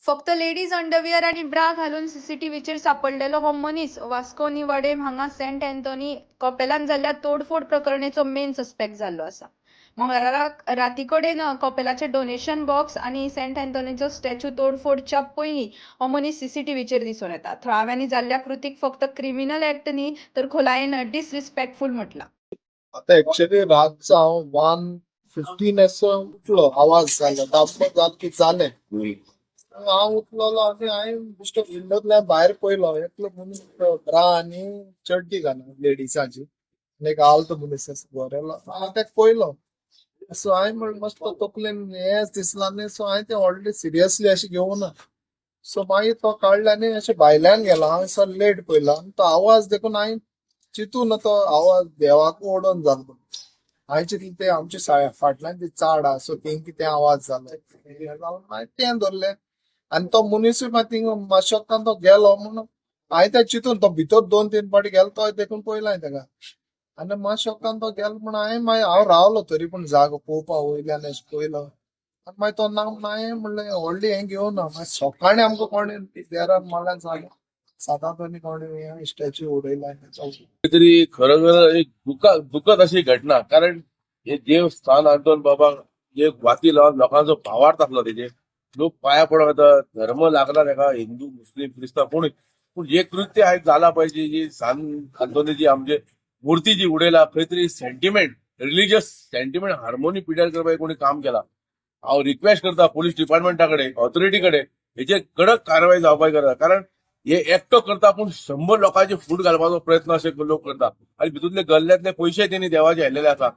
फक्त ladies underwear आणि bra घालून सीसीटीव्हीचेर सापडलेलो हो मनीस वास्को नी वाडेम हांगा सेंट अँथोनी कपेलान जाल्ल्या तोडफोड प्रकरणेचो मेन सस्पेक्ट जाल्लो आसा. मंगळाराक राती कडेन कपेलाचे डोनेशन बॉक्स आणि सेंट अँथोनीचो स्टॅच्यू तोडफोडच्या पयलीं हो मनीस सीसीटीव्हीचेर दिसून येता. थळाव्यांनी जाल्ल्या कृतीक फक्त क्रिमिनल ऍक्ट न्ही तर खोलायेन डिसरिस्पेक्टफुल म्हटला. आता ऍक्च्युली रातचा हांव 1:15 असो उठलो, आवाज जालो, दामो जात की जालें. हांव उठलोलो आनी हांवें बेश्टो विंडोतल्यान भायर पयलो, एकलो मनीस ब्रा आनी चड्डी घाला लेडीजाची आनी एक आल्तो मनीस असो गोरेलो. हांव तेका पयलो, सो हांवें म्हणलें मातसो तो तकलेन हेंच दिसला न्ही, सो हांवें तें ऑलरेडी सिरियसली अशें घेवना. सो मागीर तो काडलो आनी अशें भायल्यान गेलो. हांवें सो लेट पयलो आनी तो आवाज देखून हांवें चिंतून तो आवाज देवाक ओडोन जालो. हांवें चिंतलें ते आमचे फाटल्यान ती चाड आहा, सो थिंग कितें आवाज जालो. हांवें तें धरलें आनी तो मनीसूय मागीर थिंग मातशें तो गेलो म्हणून हांवें तें चिंतून तो भितर 2-3 फावटी गेलो तो देखून पयलो हांवें तेका. आनी मातशें तो गेलो म्हणून हांव रावलो तरी पूण जागो पळोवपा वयल्यान अशें पयलो. आनी मागीर तो ना म्हणून हांवें म्हणलें व्हडली हें घेवना. मागीर सकाळीं आमकां कोणें देरार म्हणल्यार जालें सादातोनी कोणें स्टॅच्यू उडयला. तरी खरोखर एक दुःखद अशी घटना. कारण हे देवस्थान आंतोन बाबा एक वाती लावन लोकांचो भावार्थ आसलो तेजे. लोक पाया पडोंक येता, धर्म लागला तेका, हिंदू मुस्लिम क्रिस्तांव कोणूय. पूण हे कृत्य आयज जाला पळय जी सान आंतोनी जी आमची मुर्ती जी उडयला, खंय तरी सेंटिमेंट, रिलिजियस सेंटिमेंट हार्मोनी पिड्यार करपाक कोणी काम केला. हांव रिक्वेस्ट करता पोलीस डिपार्टमेंटा कडेन, ऑथॉरिटी कडेन हेचेर कडक कारवाई जावपाक करता. कारण हे एकटो करता पूण 100 लोकांचे फूट घालपाचो प्रयत्न असे लोक करतात. आनी भितूंतले गल्ल्यांतले पयशे तेणी देवाचे हाडलेले आसा.